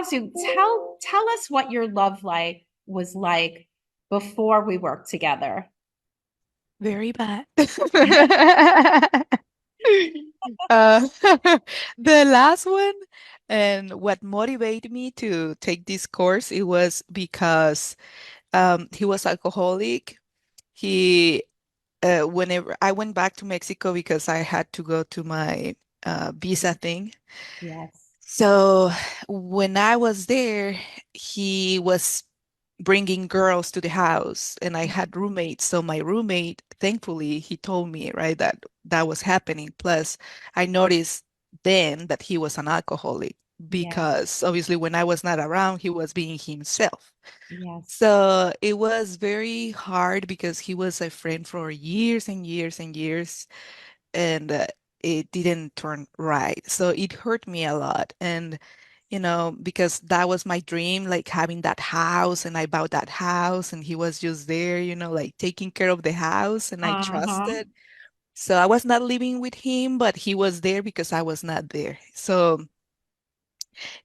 Azu, tell us what your love life was like before we worked together. Very bad. Uh, the last one, and what motivated me to take this course, it was because he was alcoholic. He, whenever I went back to Mexico because I had to go to my visa thing. Yes. So when I was there, he was bringing girls to the house, and I had roommates. So my roommate, thankfully, he told me, right, that that was happening. Plus, I noticed then that he was an alcoholic Yeah. because obviously when I was not around, he was being himself. Yes. So it was very hard because he was a friend for years and years and years, and it didn't turn right. So it hurt me a lot. And, because that was my dream, like having that house, and I bought that house, and he was just there, like taking care of the house, and I Uh-huh. trusted. So I was not living with him, but he was there because I was not there. So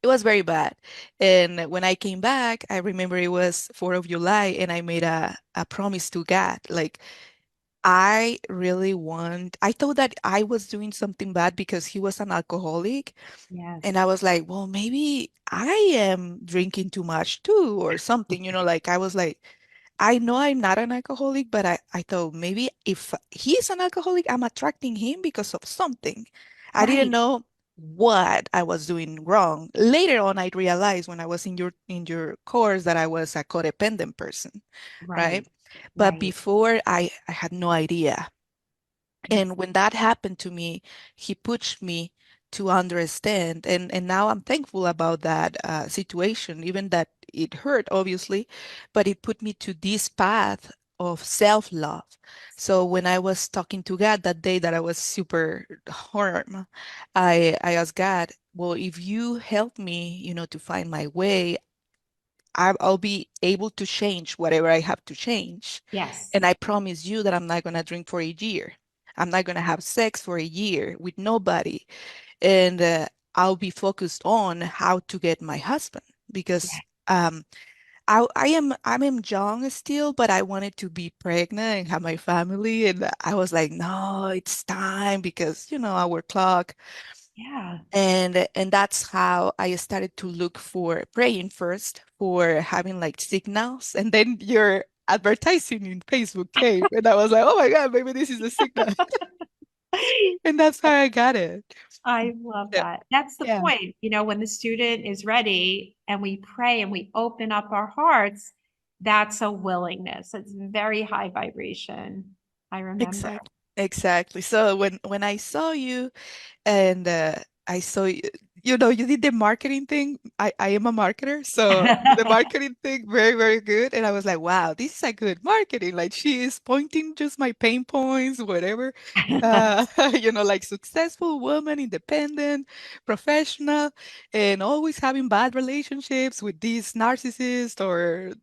it was very bad. And when I came back, I remember it was 4th of July, and I made a promise to God, like, I thought that I was doing something bad because he was an alcoholic. And Yes. I was like, well, maybe I am drinking too much too, or something, like I was like, I know I'm not an alcoholic, but I thought maybe if he's an alcoholic, I'm attracting him because of something. I didn't Right. know what I was doing wrong. Later on, I realized when I was in your course that I was a codependent person, right? Right. But Right. before I had no idea. Yes. And when that happened to me, he pushed me to understand. And now I'm thankful about that situation, even that it hurt, obviously, but it put me to this path of self-love. So when I was talking to God that day that I was super harm, I asked God, well, if you help me, to find my way, I'll be able to change whatever I have to change. Yes. And I promise you that I'm not going to drink for a year. I'm not going to have sex for a year with nobody. And I'll be focused on how to get my husband because I'm young still, but I wanted to be pregnant and have my family. And I was like, no, it's time because, our clock. Yeah. And that's how I started to look for praying first for having like signals. And then your advertising in Facebook came. And I was like, oh my God, maybe this is a signal. And that's how I got it. I love Yeah. that. That's the Yeah, point. When the student is ready and we pray and we open up our hearts, that's a willingness. It's very high vibration. I remember. exactly. Exactly. So when I saw you, and I saw you did the marketing thing. I am a marketer, so the marketing thing very, very good. And I was like, wow, this is a good marketing. Like she is pointing just my pain points, whatever. Like successful woman, independent, professional, and always having bad relationships with these narcissists or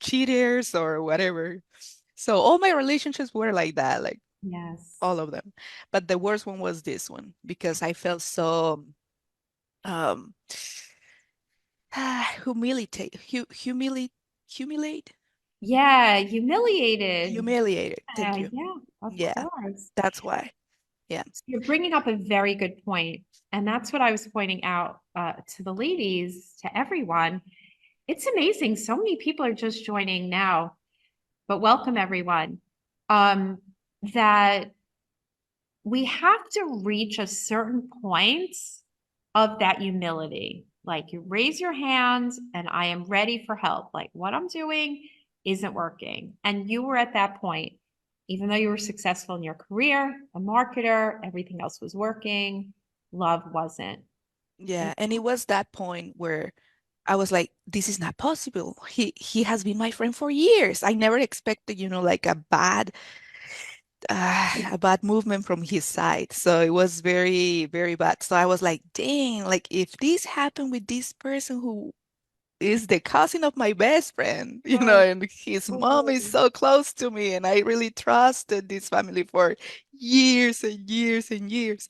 cheaters or whatever. So all my relationships were like that, like Yes. all of them. But the worst one was this one because I felt so um humiliate Yeah, humiliated. humiliated. Thank you. Yeah, of Yeah, course. that's why. Yeah. So you're bringing up a very good point, and that's what I was pointing out to the ladies, to everyone. It's amazing. So many people are just joining now, but welcome everyone. Um, that we have to reach a certain point of that humility. Like you raise your hand and I am ready for help. Like what I'm doing isn't working. And you were at that point, even though you were successful in your career, a marketer, everything else was working, love wasn't. And Yeah, and it was that point where I was like, this is not possible. He has been my friend for years. I never expected, like a bad movement from his side. So it was very, very bad. So I was like, dang, like if this happened with this person who is the cousin of my best friend, oh, and his mom is so close to me, and I really trusted this family for years and years and years.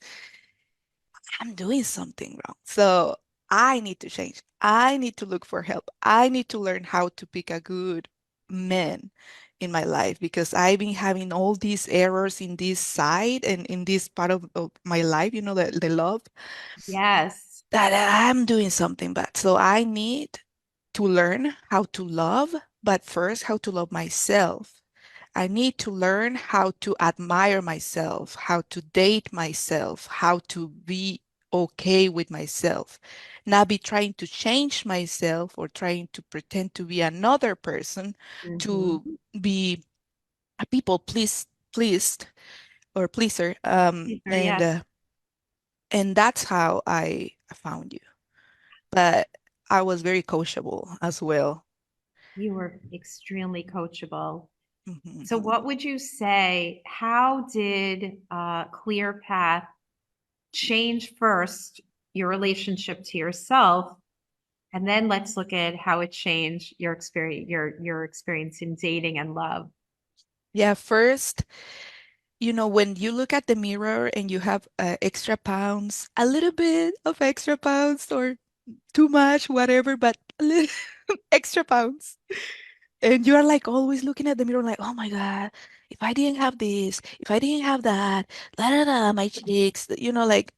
I'm doing something wrong. So I need to change. I need to look for help. I need to learn how to pick a good man in my life because I've been having all these errors in this side and in this part of my life, the love, Yes. that I'm doing something bad. So I need to learn how to love, but first, how to love myself. I need to learn how to admire myself, how to date myself, how to be okay with myself, not be trying to change myself or trying to pretend to be another person to Mhm. be a pleased or pleaser. And Yes, and that's how I found you. But I was very coachable as well. you were extremely coachable. So, Mhm. what would you say? How did Clear Path change first your relationship to yourself, and then let's look at how it changed your experience, your experience in dating and love. Yeah, first, when you look at the mirror and you have extra pounds, a little bit of extra pounds or too much, whatever, but a little extra pounds. And you are like always looking at the mirror, like, oh my God, if I didn't have this, if I didn't have that, la da da, my cheeks, like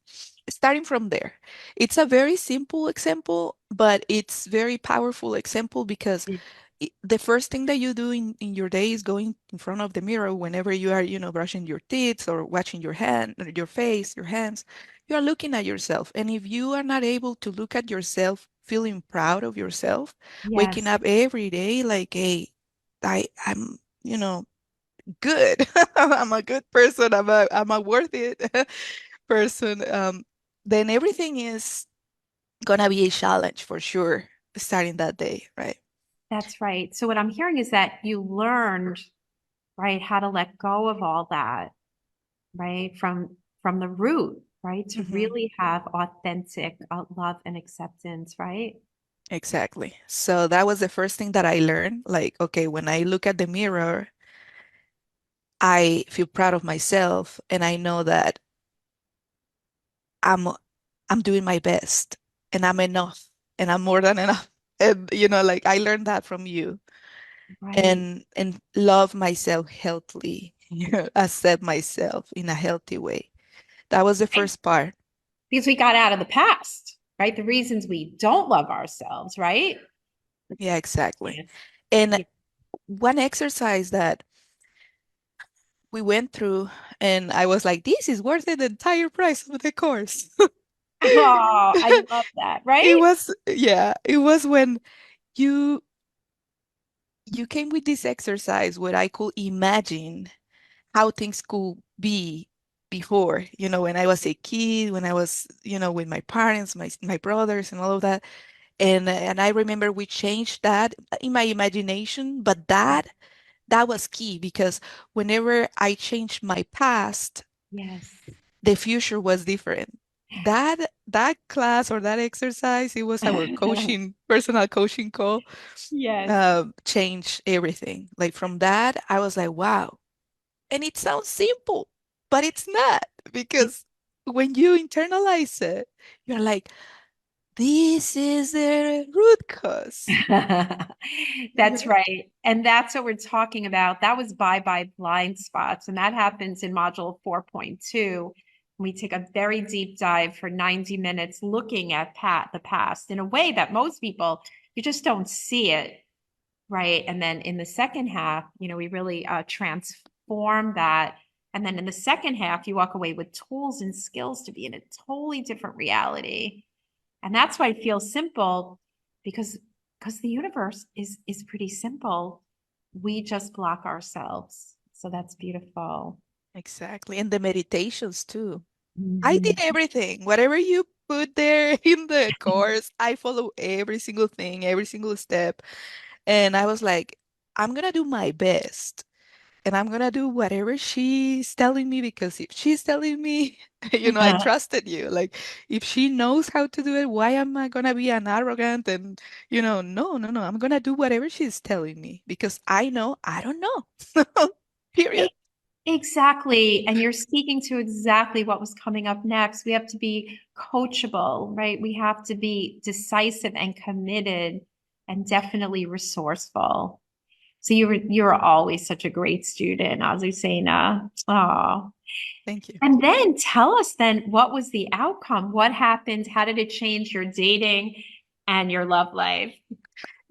starting from there. It's a very simple example, but it's very powerful example because the first thing that you do in your day is going in front of the mirror whenever you are, brushing your teeth or washing your hand, or your face, your hands. You are looking at yourself. And if you are not able to look at yourself, feeling proud of yourself, waking Yes, up every day like, hey, I'm, good. I'm a good person. I'm a worth it person. Then everything is gonna be a challenge for sure starting that day, right? that's right. So what I'm hearing is that you learned, right, how to let go of all that, right, from the root, right, to Hmm. really have authentic love and acceptance, right? Exactly. So that was the first thing that I learned. Like, okay, when I look at the mirror, I feel proud of myself and I know that I'm I'm doing my best and I'm enough and I'm more than enough. And like I learned that from you Right. and love myself healthily, accept myself in a healthy way. That was the Right. first part. Because we got out of the past, right? The reasons we don't love ourselves, right? Yeah, exactly. Yeah. And Yeah. one exercise that we went through, and I was like, this is worth it, the entire price of the course. Oh, I love that, It right? was, yeah, it was when you you came with this exercise where I could imagine how things could be before, when I was a kid, when I was, with my parents, my brothers and all of that. And I remember we changed that in my imagination, but that was key because whenever I changed my past, Yes. the future was different. That class or that exercise, it was our coaching, personal coaching call, Yes. changed everything. Like from that, I was like, wow. And it sounds simple, but it's not because when you internalize it, you're like, this is the root cause. That's right. And that's what we're talking about. That was bye bye blind spots. And that happens in module 4.2. We take a very deep dive for 90 minutes looking at the past in a way that most people, you just don't see it. Right. And then in the second half, we really transform that. And then in the second half, you walk away with tools and skills to be in a totally different reality. And that's why it feels simple because the universe is pretty simple. We just block ourselves. So that's beautiful. Exactly. And the meditations too. I did Mhm. everything. Whatever you put there in the course, I follow every single thing, every single step. And I was like, I'm gonna do my best. And I'm gonna do whatever she's telling me because if she's telling me, I trusted you. Like if she knows how to do it, why am I gonna be an arrogant and no, no, no. I'm gonna do whatever she's telling me because I know I don't know. Hey, Period. Exactly. And you're speaking to exactly what was coming up next. We have to be coachable, right? We have to be decisive and committed and definitely resourceful. So you were always such a great student, Azucena. Oh. Thank you. And then tell us then what was the outcome? What happened? How did it change your dating and your love life?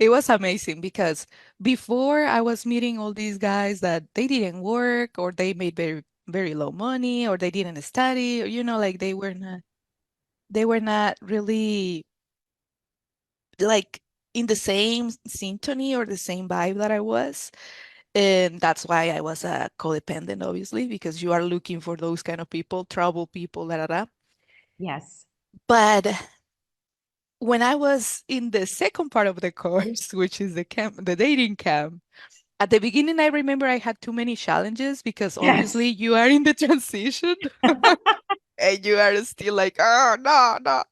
It was amazing because before I was meeting all these guys that they didn't work or they made very, very low money or they didn't study, or, like they were not really like in the same symphony or the same vibe that I was. And that's why I was a codependent, obviously, because you are looking for those kind of people, trouble people, da da da. Yes. But when I was in the second part of the course, which is the dating camp, at the beginning, I remember I had too many challenges because obviously Yes. you are in the transition and you are still like, oh, no, no.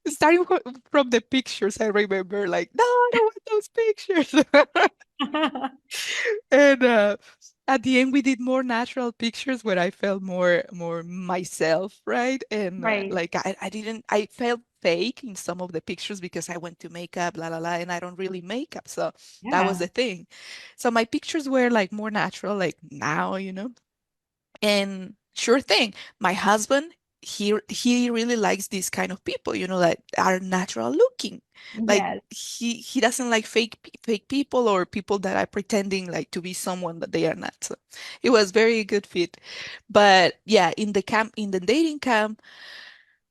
Starting from the pictures, I remember like, no, I don't want those pictures. And at the end, we did more natural pictures where I felt more myself, right? And Right. like I felt fake in some of the pictures because I went to makeup, la la la, and I don't really makeup, so that was the Yeah. thing. So my pictures were like more natural, like now. And sure thing, my husband, he really likes these kind of people, that are natural looking. Like Yes. he doesn't like fake people or people that are pretending like to be someone that they are not. So it was very good fit. But yeah, in the dating camp,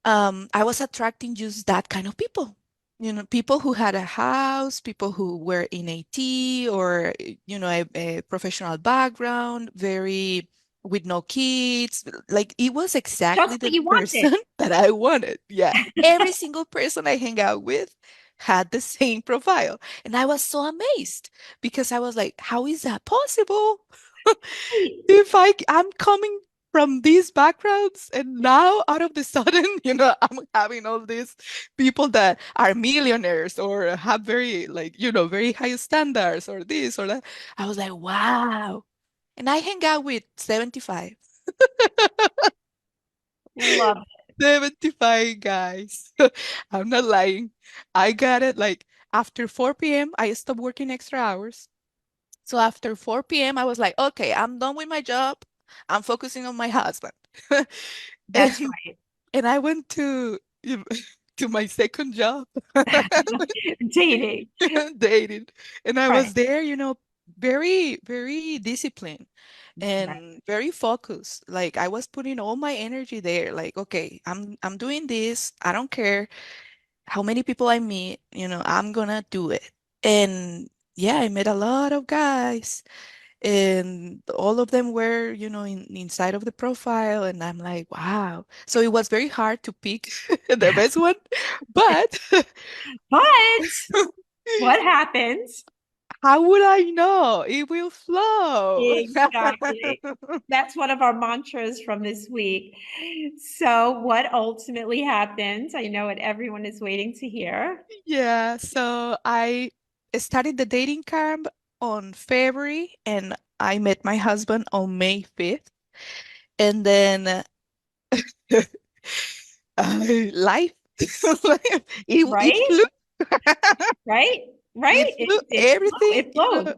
I was attracting just that kind of people. People who had a house, people who were in AT or, a professional background, very with no kids. Like it was exactly Just what the you wanted. person that I wanted. Yeah. Every single person I hang out with had the same profile. And I was so amazed because I was like, how is that possible? Right. If I'm coming from these backgrounds and now out of the sudden, I'm having all these people that are millionaires or have very like, very high standards or this or that. I was like, wow. And I hang out with 75, Love it. 75 guys. I'm not lying. I got it like after 4 p.m. I stopped working extra hours. So after 4 p.m., I was like, okay, I'm done with my job. I'm focusing on my husband. That's And right. and I went to to my second job, Dating. dating. And I was Right. there, very, very disciplined Right. and very focused. Like I was putting all my energy there. Like, okay, I'm doing this. I don't care how many people I meet, I'm gonna do it. And yeah, I met a lot of guys and all of them were inside of the profile, and I'm like, wow. So it was very hard to pick the best one, but But what happens? how would I know it will flow? Exactly. That's one of our mantras from this week. So, what ultimately happened? I know what everyone is waiting to hear. Yeah, so I started the dating camp on February and I met my husband on May 5th. And then life, it Right? flew. Right? It Right? flew It flowed. everything, It flowed.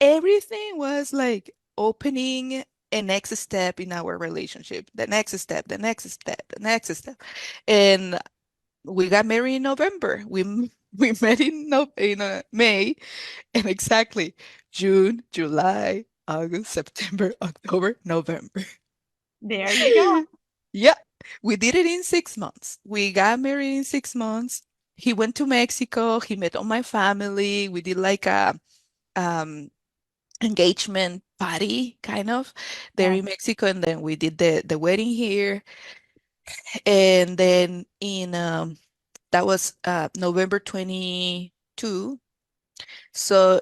everything was like opening a next step in our relationship. The next step, the next step, the next step. And we got married in November. We met in no, in May, and exactly June, July, August, September, October, November. There you go. Yeah, we did it in 6 months. We got married in 6 months. He went to Mexico. He met all my family. We did like a um engagement party kind of there Yes. in Mexico, and then we did the wedding here. And then in that was November 22. So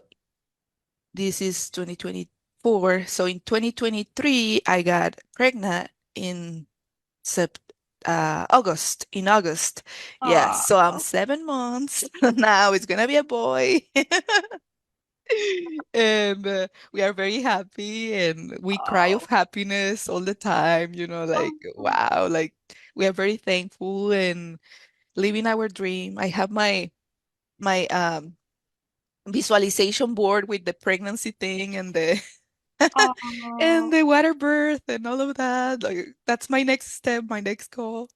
this is 2024. So in 2023, I got pregnant in Sept August. In August. Yeah, so I'm Oh, 7 months. Now it's gonna be a boy. And we are very happy and we cry of Oh, happiness all the time, like oh, wow, like we are very thankful and living our dream. I have my visualization board with the pregnancy thing and the and oh. the water birth and all of that. Like that's my next step, my next goal.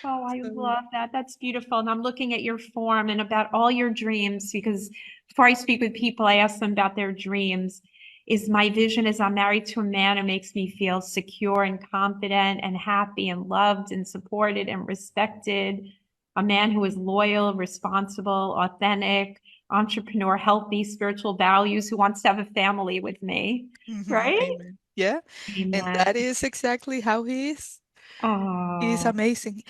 Oh, I So, love that. That's beautiful. And I'm looking at your form and about all your dreams because before I speak with people, I ask them about their dreams. Is my vision is I'm married to a man who makes me feel secure and confident and happy and loved and supported and respected. A man who is loyal, responsible, authentic, entrepreneur, healthy, spiritual values, who wants to have a family with me. Right? amen. Yeah. And Amen. that is exactly how he is. He's Oh, amazing.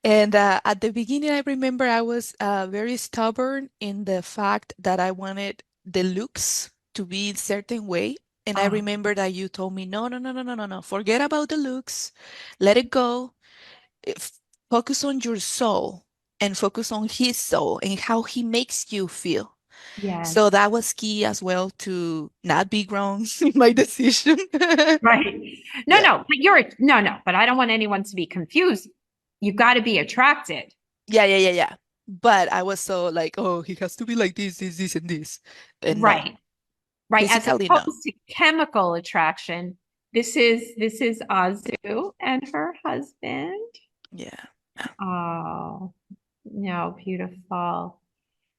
And at the beginning, I remember I was very stubborn in the fact that I wanted the looks to be a certain way. And I oh, remember that you told me, no, no, no, no, no, no, no. Forget about the looks. Let it go. If- Focus on your soul and focus on his soul and how he makes you feel. So yes. that was key as well to not be wrong in my decision. Right. No, Yeah. no, but no, but I don't want anyone to be confused. You've got to be attracted. Yeah, yeah, yeah, yeah. But I was so like, oh, he has to be like this, and this. And no, Right. Right. As physically, no. opposed to chemical attraction. This is Azu and her husband. Yeah. Oh, no, beautiful.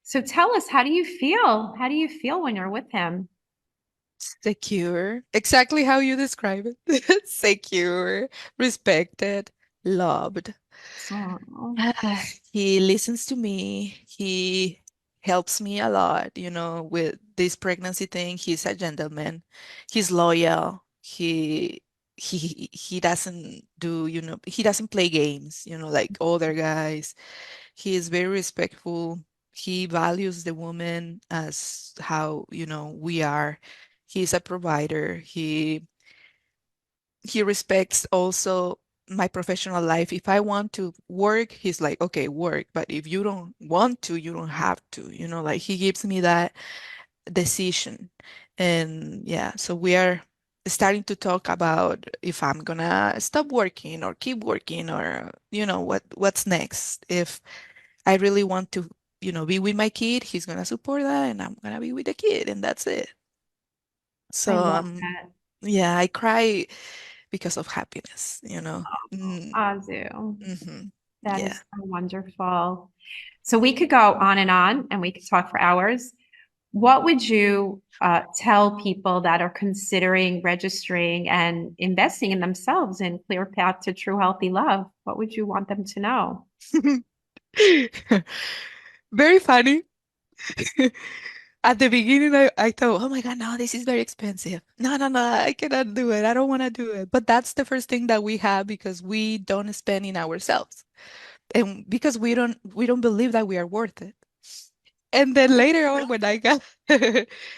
So tell us, how do you feel? How do you feel when you're with him? Secure. Exactly how you describe it. Secure, respected, loved. Oh, He listens to me. He helps me a lot, with this pregnancy thing. He's a gentleman. He's loyal. He doesn't do, he doesn't play games, like other guys. He is very respectful. He values the woman as how, we are. He's a provider. He respects also my professional life. If I want to work, he's like, okay, work. But if you don't want to, you don't have to, like he gives me that decision. And yeah, so we are starting to talk about if I'm gonna stop working or keep working or, what's next. If I really want to, be with my kid, he's gonna support that and I'm gonna be with the kid and that's it. I So love that. yeah, I cry because of happiness. Oh, Azu. Hmm. That Yeah. is so wonderful. So we could go on and we could talk for hours. What would you tell people that are considering registering and investing in themselves in Clear Path to True Healthy Love? What would you want them to know? Very funny. At the beginning, I thought, oh my God, no, this is very expensive. No, no, no, I cannot do it. I don't want to do it. But that's the first thing that we have because we don't spend in ourselves. And because we don't believe that we are worth it. And then later on, when I got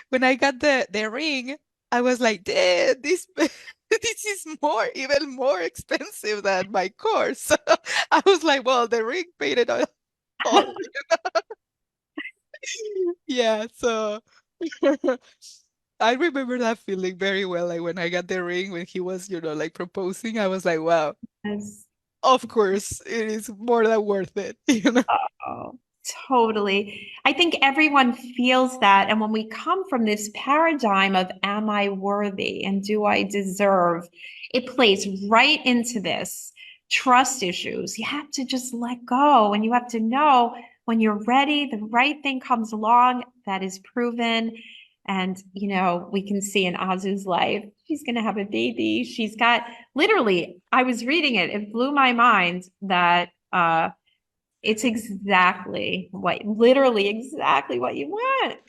when I got the ring, I was like, "Damn, this this is even more expensive than my course." I was like, "Well, the ring paid it all." Yeah, so I remember that feeling very well. Like when I got the ring, when he was, like proposing, I was like, "Wow, Yes. of course, it is more than worth it." Oh, totally. I think everyone feels that. And when we come from this paradigm of, am I worthy and do I deserve? It plays right into this trust issues. You have to just let go and you have to know when you're ready, the right thing comes along that is proven. And, we can see in Azu's life, she's going to have a baby. She's got literally, I was reading it, it blew my mind that, it's literally exactly what you want.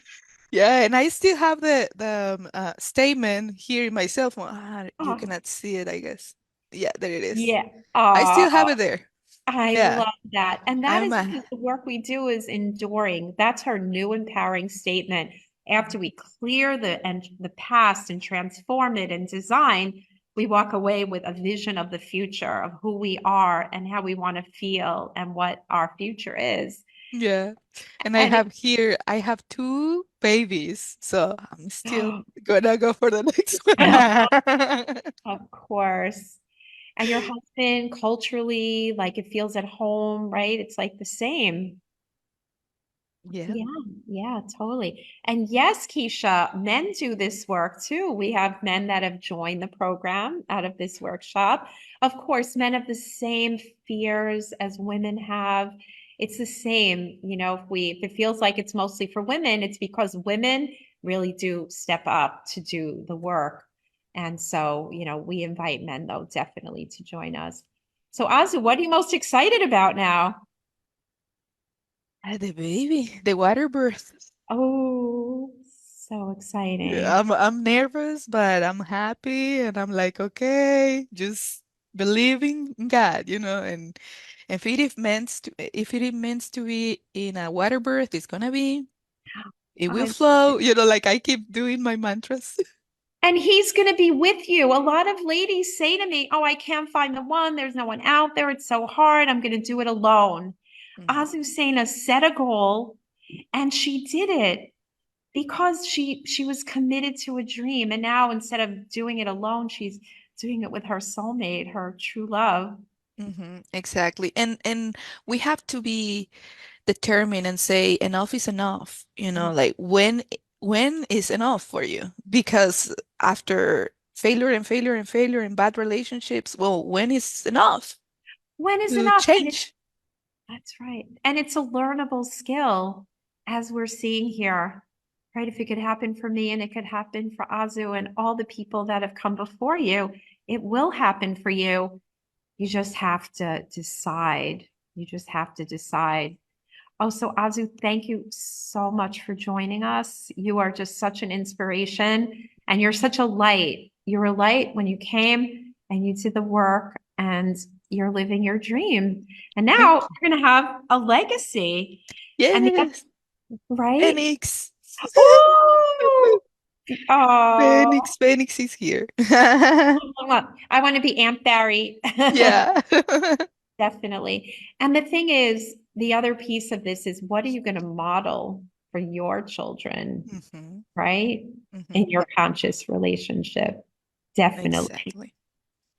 Yeah, and I still have the statement here in my cell phone. You Oh, cannot see it, I guess. Yeah, there it is. yeah. I Oh, still have it there. I Yeah, love that. And that I'm is a because the work we do is enduring. That's her new empowering statement. After we clear the past and transform it and design, we walk away with a vision of the future of who we are and how we want to feel and what our future is. yeah. And I And it, have here, I have two. babies, so I'm still gonna go for the next one. Of course. And your husband culturally, like it feels at home, right? It's like the same. Yeah. Yeah, yeah, totally. And yes, Keisha, men do this work too. We have men that have joined the program out of this workshop. Of course, men have the same fears as women have. It's the same, if it feels like it's mostly for women, it's because women really do step up to do the work. And so, we invite men though definitely to join us. So, Azu, what are you most excited about now? The baby, the water birth. Oh, so Yeah, exciting. I'm nervous, but I'm happy, and I'm like, okay, just believing in God, and if it is meant to be in a water birth, it's gonna be. It will I love flow, it. like I keep doing my mantras. And he's going to be with you. A lot of ladies say to me, "Oh, I can't find the one. There's no one out there. It's so hard. I'm going to do it alone." Mhm. Azucena set a goal and she did it because she was committed to a dream. And now instead of doing it alone, she's doing it with her soulmate, her true love. Exactly. And we have to be determined and say enough is enough, like when is enough for you? Because after failure and failure and failure and bad relationships, well, when is enough When is to enough? And change? that's right. And it's a learnable skill, as we're seeing here, right? If it could happen for me and it could happen for Azu and all the people that have come before you, it will happen for you. You just have to decide. You just have to decide. Oh, so Azu, thank you so much for joining us. You are just such an inspiration and you're such a light. You're a light when you came and you did the work and you're living your dream. And Thank now you. you're going to have a legacy. And the, Yes. right? Phoenix. Oh, oh, Phoenix is here. I want to be Aunt Barry. Yeah. Definitely. And the thing is, the other piece of this is what are you going to model for your children, hmm right? In hmm your conscious relationship. Definitely. Exactly.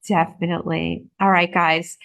Definitely. All right, guys.